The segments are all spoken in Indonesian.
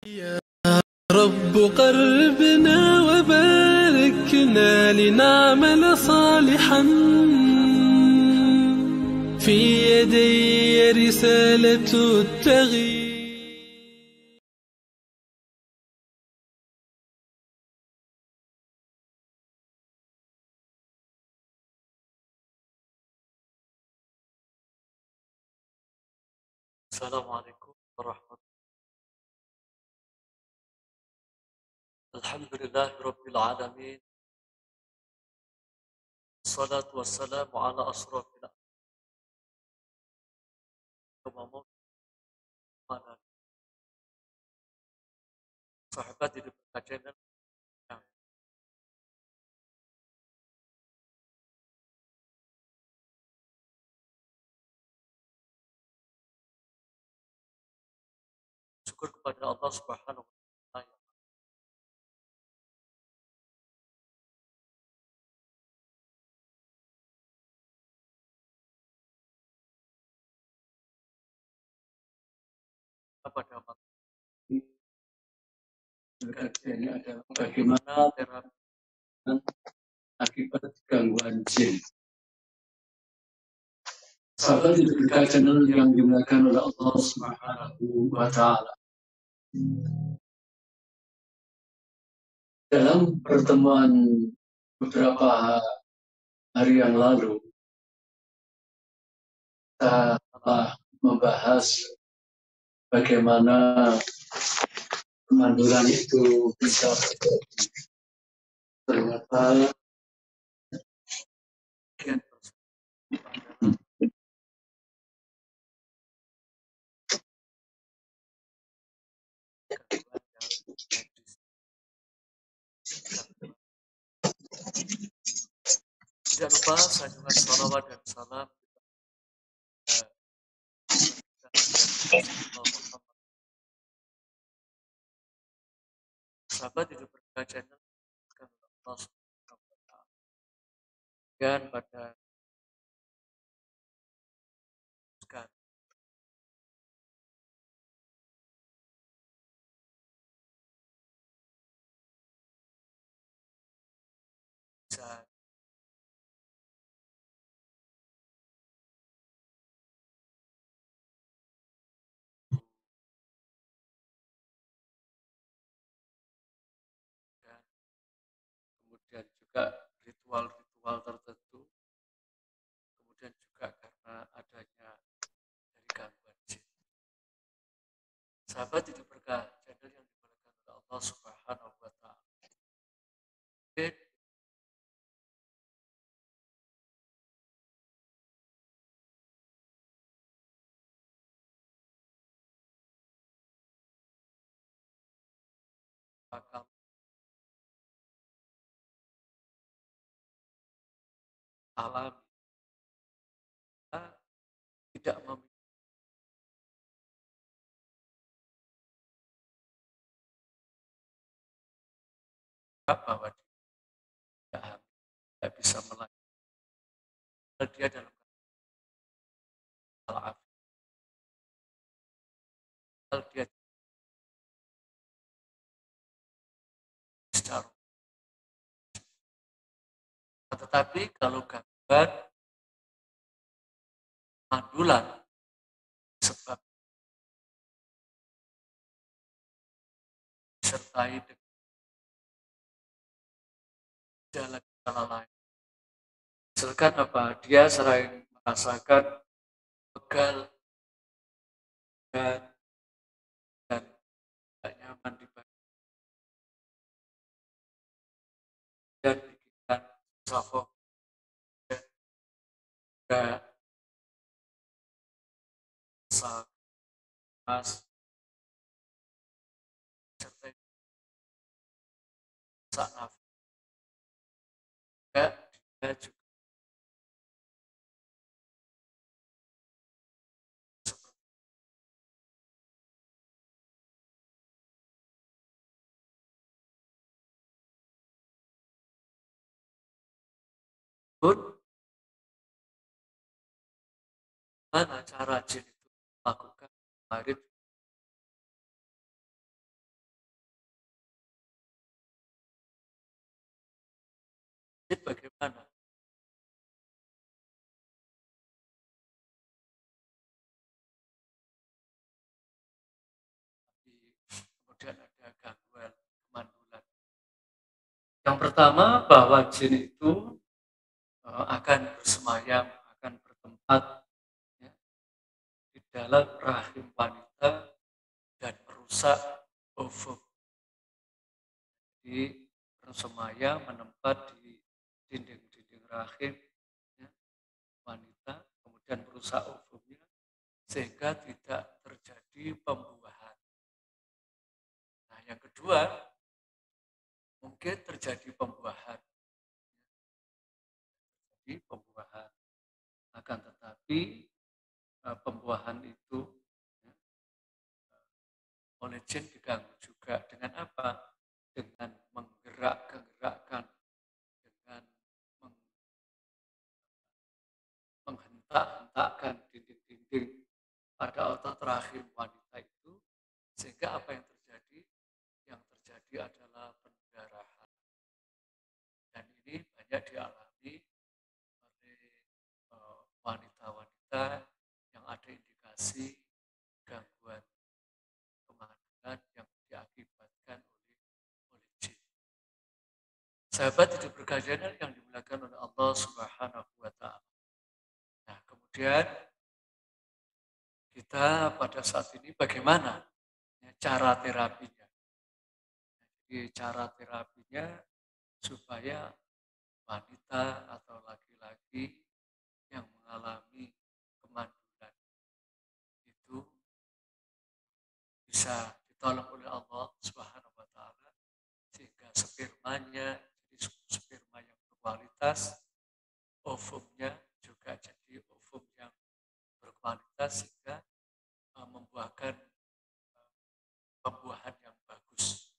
يا رب قربنا وباركنا لنعمل صالحا في يدي رسالة التغيير. السلام عليكم ورحمة الله. الحمد لله رب العالمين، الصلاة والسلام على أشرف الأنبياء وعلى sahabat di Depan Channel yang syukur kepada Allah Subhanahu wa Ta'ala pada malam ini adalah bagaimana terapi akibat gangguan jin. Sahabat di Depan Channel yang dimuliakan oleh Allah Subhanahu wa Ta'ala. Dalam pertemuan beberapa hari yang lalu, kita telah membahas bagaimana kemandulan itu bisa terjadi. Ternyata jangan lupa sanjungan salawat dan salam sahabat di Depan Channel dan pada sekarang bisa dan kemudian juga ritual-ritual tertentu, kemudian juga karena adanya dari gangguan jin. Sahabat di Depan Channel yang dimuliakan oleh Allah Subhanahu wa Ta'ala. Bakal alami tidak memiliki bahwa dia tidak bisa melanjutkan dia dalam hal dia secara tetapi kalau gangguan mandulan sebab disertai dengan gejala lain. Misalkan apa? Dia sering merasakan pegal dan tidak nyaman di badan dan pikiran safok dan mas serta sak nafas dia juga pun mana cara jin itu melakukan kemarin Jadi bagaimana? Kemudian ada gangguan kemandulan. Yang pertama bahwa jin itu akan bersemayam, akan bertempat ya, di dalam rahim wanita dan merusak ovum. Jadi bersemayam menempat di dinding-dinding rahim ya, wanita, kemudian merusak ovumnya sehingga tidak terjadi pembuahan. Nah, yang kedua, mungkin terjadi pembuahan. Jadi pembuahan. Akan tetapi pembuahan itu ya, oleh jin diganggu juga dengan apa? Dengan menggerakkan, dengan menghentak-hentakkan dinding-dinding pada otot rahim wanita itu, sehingga apa yang terjadi? Yang terjadi adalah pendarahan. Dan ini banyak dialami oleh wanita-wanita yang ada indikasi gangguan kemahdulan yang diakibatkan oleh jin. Sahabat hidup berkajian yang dimuliakan oleh Allah Subhanahu wa Ta'ala. Nah, kemudian kita pada saat ini bagaimana ya, cara terapinya? Jadi cara terapinya supaya wanita atau laki-laki yang mengalami kemandulan itu bisa ditolong oleh Allah Subhanahu wa Ta'ala sehingga spermanya jadi sperma yang berkualitas, ovumnya juga jadi ovum yang berkualitas sehingga membuahkan pembuahan yang bagus.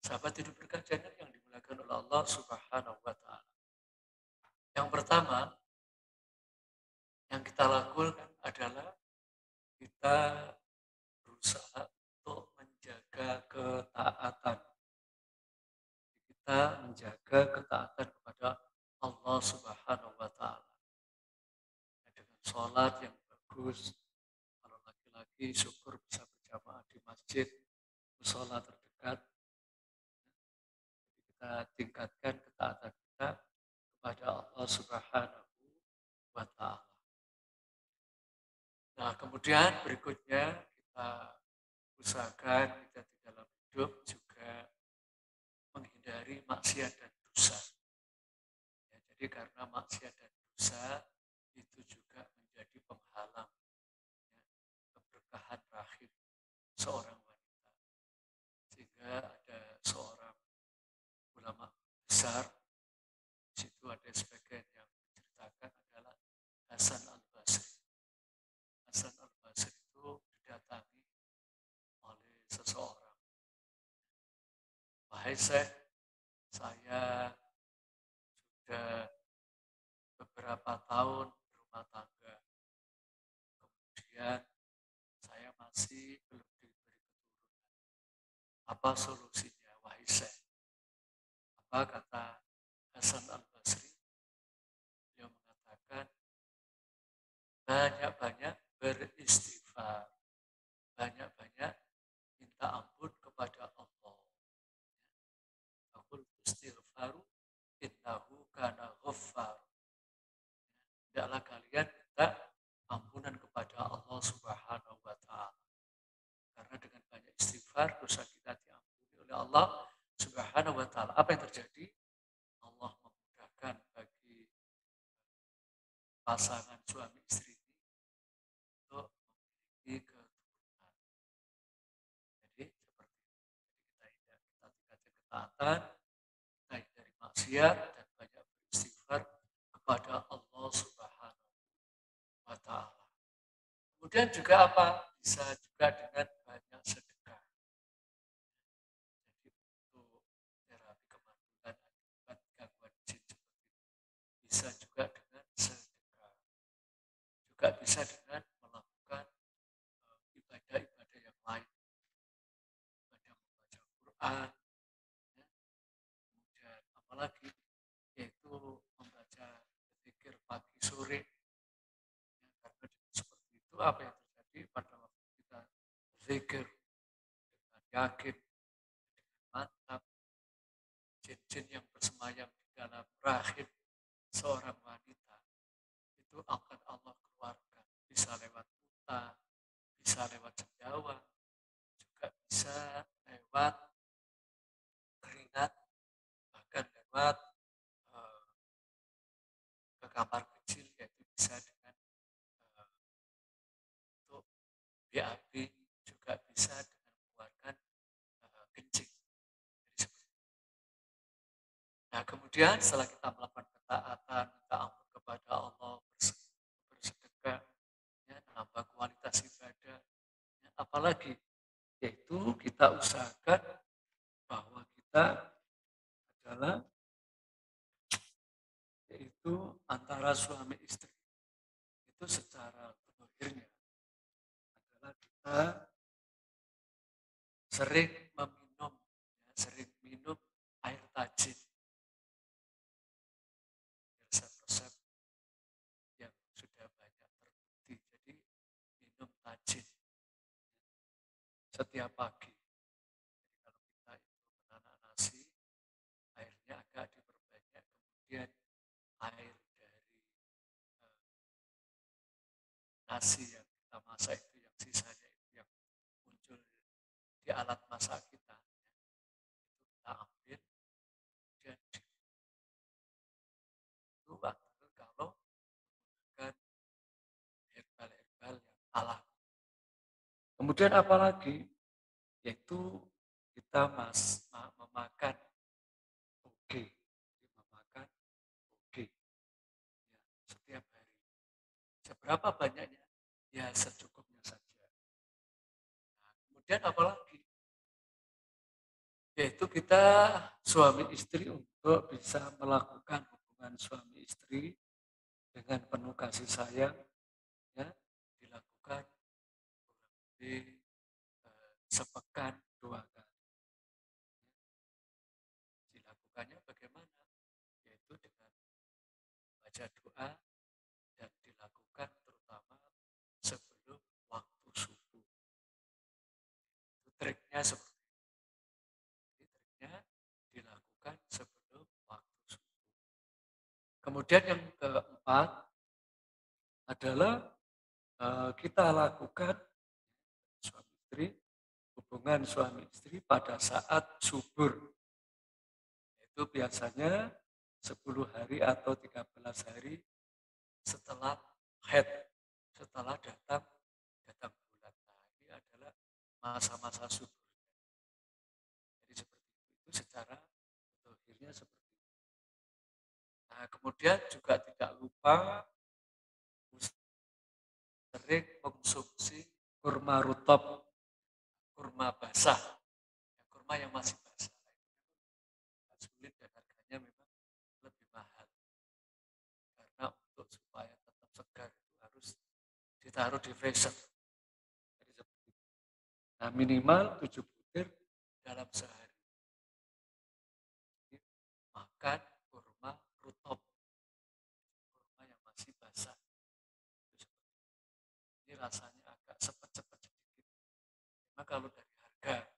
Sahabat hidup berkajian yang dimuliakan oleh Allah Subhanahu wa Ta'ala. Yang pertama yang kita lakukan adalah kita berusaha untuk menjaga ketaatan. Kita menjaga ketaatan kepada Allah Subhanahu wa Ta'ala. Dengan sholat yang bagus, kalau laki-laki syukur bisa berjamaah di masjid, musola terdekat. Kita tingkatkan ketaatan kita kepada Allah Subhanahu wa Ta'ala. Nah, kemudian berikutnya kita usahakan kita di dalam hidup juga menghindari maksiat dan dosa. Ya, jadi karena maksiat dan dosa itu juga menjadi penghalang ya, keberkahan rahim seorang wanita. Sehingga ada seorang ulama besar, di situ ada sebagian yang menceritakan adalah Hasan al-Basri. Hasan al-Basri itu didatangi oleh seseorang. Wahai Syekh, saya sudah beberapa tahun berumah tangga. Kemudian saya masih belum diberi keturunan. Apa solusinya, wahai Syekh? Apa kata Hasan al-Basri? Beliau mengatakan, banyak-banyak beristighfar. Banyak-banyak minta ampun kepada Allah. Aqul istighfaru innahu kana ghaffar. Tidaklah kalian minta ampunan kepada Allah Subhanahu wa Ta'ala. Karena dengan banyak istighfar dosa kita diampuni oleh Allah Subhanahu wa Ta'ala. Apa yang terjadi? Allah memudahkan bagi pasangan suami istri ini untuk memiliki keturunan. Jadi seperti itu. Jadi kita tingkatkan ketaatan, kita hindari maksiat dan banyak beristighfar kepada Allah Subhanahu wa Ta'ala. Kemudian juga apa? Bisa juga dengan banyak sedekah. Jadi untuk terapi kemandulan akibat gangguan jin seperti itu. Bisa juga dengan sedekah. Juga bisa dengan melakukan ibadah-ibadah yang lain. Ibadah membaca Quran. Ya. Kemudian apalagi pagi sore. Ya, karena dengan seperti itu apa yang terjadi pada waktu kita berzikir dengan yakin, dengan mantap, jin-jin yang bersemayam di dalam rahim seorang wanita itu akan Allah keluarkan. Bisa lewat unta, bisa lewat sendawa, juga bisa lewat keringat, bahkan lewat eh, ke kamar kecil, yaitu bisa dengan untuk BAB, juga bisa dengan mengeluarkan kencing. Jadi seperti itu. Nah, kemudian setelah kita melakukan ketaatan, minta ampun kepada Allah, bersedekah, ya, nambah kualitas ibadah, ya, apalagi yaitu kita usahakan bahwa kita adalah yaitu antara suami istri itu secara zahirnya adalah kita sering meminum, ya, sering minum air tajin, resep-resep yang sudah banyak terbukti. Jadi minum tajin setiap pagi. Jadi kalau kita itu menanak nasi, airnya agak diperbanyak, kemudian air dari nasi yang kita masak itu, yang sisanya itu yang muncul di alat masak kita, ya, itu kita ambil, kemudian dituang kalau menggunakan herbal-herbal yang alami. Kemudian apalagi, yaitu kita memakan toge, memakan toge, ya, setiap hari. Seberapa banyaknya? Ya secukupnya saja. Nah, kemudian apalagi? Yaitu kita suami istri untuk bisa melakukan hubungan suami istri dengan penuh kasih sayang, ya, dilakukan kurang lebih sepekan 2 kali. Dilakukannya bagaimana? Yaitu dengan baca doa dan dilakukan terutama sebelum waktu subuh. Itu triknya seperti itu. Triknya dilakukan sebelum waktu subuh. Kemudian yang keempat adalah kita lakukan suami istri, hubungan suami istri pada saat subur. Itu biasanya 10 hari atau 13 hari setelah haid, setelah datang bulan. Nah, ini adalah masa-masa subur. Jadi seperti itu secara zahirnya seperti itu. Nah, kemudian juga tidak lupa sering mengkonsumsi kurma rutop, kurma basah, ya, kurma yang masih basah. Nah, itu sulit dan harganya memang lebih mahal. Karena untuk supaya tetap segar itu harus ditaruh di freezer. Jadi seperti itu. Nah, minimal 7 butir dalam sehari. Jadi, makan kurma rutop, kurma yang masih basah. Ini rasanya agak sepet-sepet sedikit. Karena kalau dari harga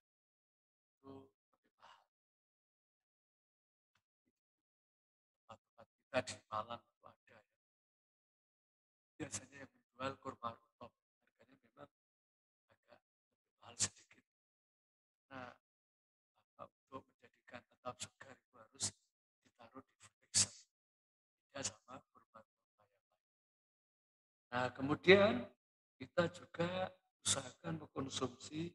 itu lebih mahal. Tempat-tempat kita di Malang itu ada, ya. Biasanya yang menjual kurma rutop, harganya memang agak lebih mahal sedikit. Nah, untuk menjadikan tetap segar itu harus ditaruh di freezer. Beda sama kurma-kurma yang lain. Nah, kemudian kita juga usahakan mengkonsumsi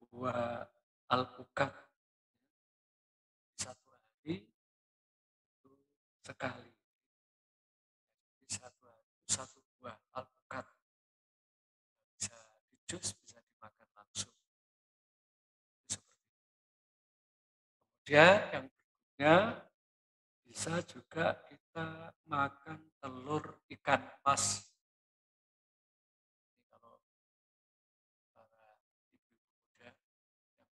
buah alpukat satu hari itu sekali. Di satu hari itu satu buah alpukat, bisa dijus, bisa dimakan langsung. Itu seperti itu. Kemudian yang berikutnya bisa juga kita makan telur ikan mas. Ini kalau para ibu-ibu muda yang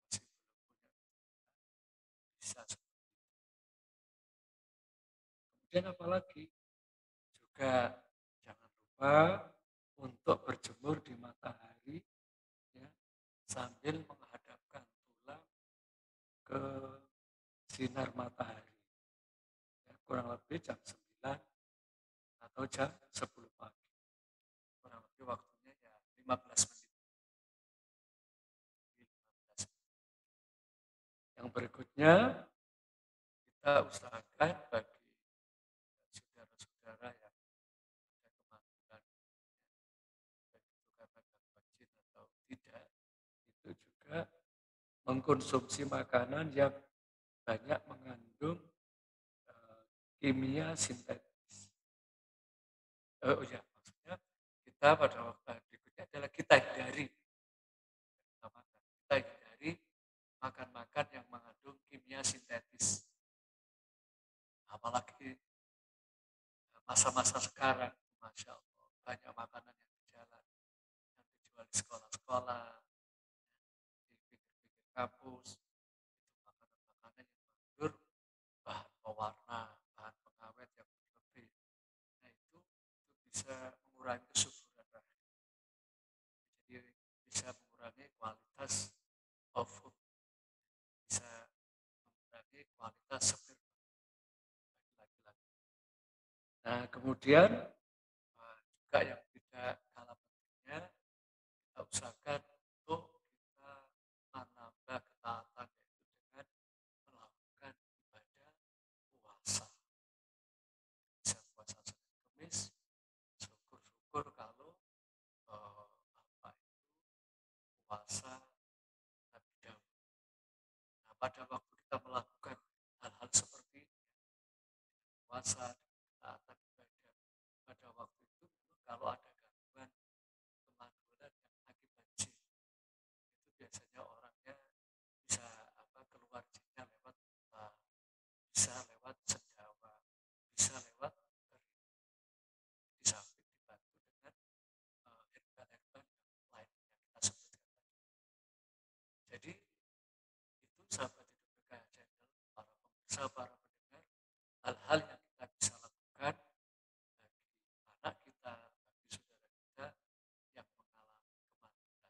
masih belum punya bisa seperti itu. Kemudian apalagi? juga jangan lupa untuk berjemur di matahari ya, sambil menghadapkan tulang ke sinar matahari. Ya, kurang lebih jam 9 atau jam 10 pagi. Kurang lebih waktunya ya 15 menit. 15 menit. Yang berikutnya kita usahakan bagi saudara-saudara yang ada kemampuan baik itu karena gangguan jin atau tidak, itu juga mengkonsumsi makanan yang banyak mengandung kimia sintetis. Oh ya, maksudnya kita pada waktu berikutnya adalah kita hindari makan yang mengandung kimia sintetis. Apalagi masa-masa sekarang, Masya Allah, banyak makanan yang berjalan, yang dijual di sekolah-sekolah, di pinggir-pinggir kampus, itu makanan-makanan yang mengandung bahan pewarna, bahan pengawet yang berlebih. Nah itu bisa mengurangi kesuburan rahim. Jadi bisa mengurangi kualitas of food, bisa mengurangi kualitas sperma bagi laki-laki. Nah kemudian juga yang tidak kalah pentingnya, kita usahakan untuk kita menambah ketaatan yaitu dengan melakukan ibadah puasa. Bisa puasa Senin Kemis, syukur-syukur kalau apa itu puasa lebih dahulu. Nah, pada waktu kita melakukan hal-hal seperti ini, puasa, ketaatan ibadah, pada waktu itu kalau ada gangguan kemandulan yang akibat jin, itu biasanya orangnya bisa keluar jinnya lewat bisa lewat sendawa, bisa lewat kering. Di samping dibantu dengan herba-herba yang lain yang kita sebutkan tadi. Jadi itu sahabat hidup PKH Channel, para pemirsa, para pendengar, hal-hal yang kita bisa lakukan bagi anak kita, bagi saudara kita yang mengalami kematian.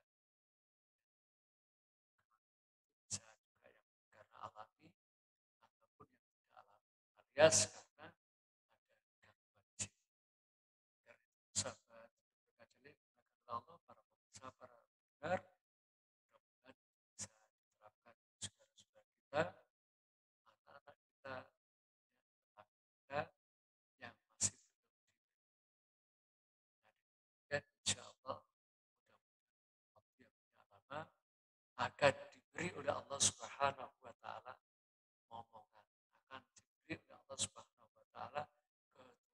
Bisa juga yang karena alami ataupun yang tidak alami, alias karena ada gangguan jin. Karena itu sahabat hidup PKH Channel, Allah, para pemirsa, para pendengar, mudah-mudahan bisa diterapkan untuk saudara-saudara kita, anak-anak kita, tetangga kita yang masih belum diberi. Dan insya Allah mudah-mudahan waktu yang tidak lama akan diberi oleh Allah Subhanahu wa Ta'ala momongan, akan diberi oleh Allah Subhanahu wa Ta'ala keturunan.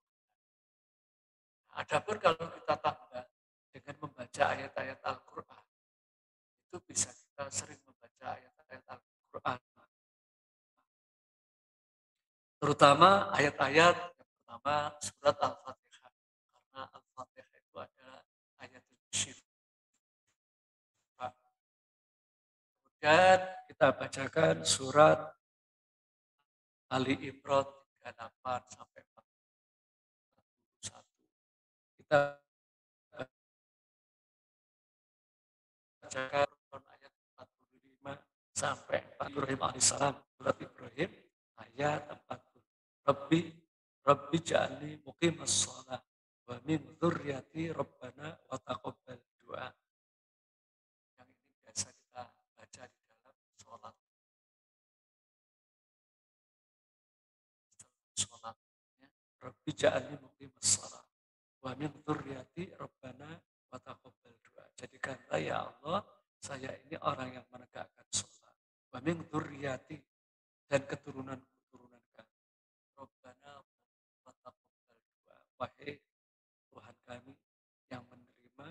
Nah, adapun kalau kita tambah dengan membaca ayat-ayat Al-Quran, itu bisa kita sering membaca ayat-ayat Al-Quran, terutama ayat-ayat yang pertama surat Al-Fatihah, karena Al-Fatihah itu adalah ayat syifa. Kemudian kita bacakan surat Ali Imran 38 sampai 41. Kita bacakan ayat 45 sampai 40. Ibrahim alaihissalam, surat Ibrahim ayat 40. Rabbi ja'alni muqimas shalah wa min dzurriyyati rabbana wa taqabbal du'a. Yang ini biasa kita baca di dalam sholat. Sholatnya Rabbi ja'alni muqimas shalah wa min dzurriyyati rabbana wa taqabbal du'a. Jadikanlah ya Allah, saya ini orang yang menegakkan sholat. Wa min dzurriyyati, dan keturunan-keturunan kami. Rabbana wa taqabbal du'a. Wahai Tuhan kami yang menerima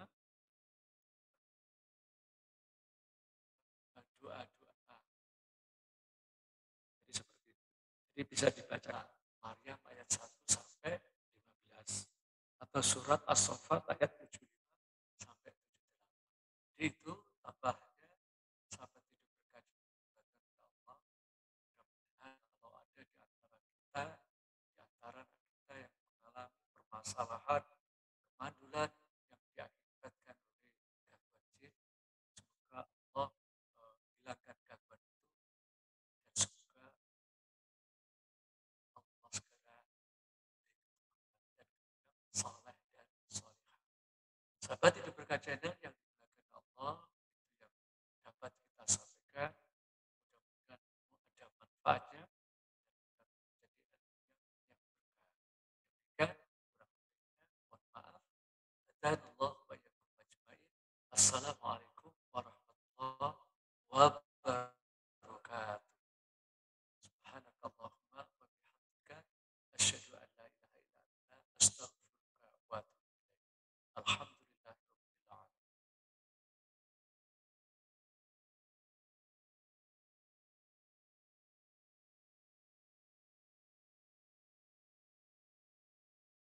doa-doa. Jadi seperti itu. Jadi bisa dibaca Maryam ayat 1 sampai 15 atau surat As-Saffat ayat 75 sampai 78. Jadi itu tambahnya sahabat hidup berkaji kepada Allah. Mudah-mudahan kalau ada di antara kita, di antara kita yang mengalami permasalahan permasalahan kemandulan yang diakibatkan oleh gangguan jin. Semoga Allah hilangkan gangguan itu dan semoga Allah segera dan saleh dan solehah. Sahabat hidup berkah channel yang dimuliakan Allah, itu yang dapat kita sampaikan. Mudah-mudahan ada manfaatnya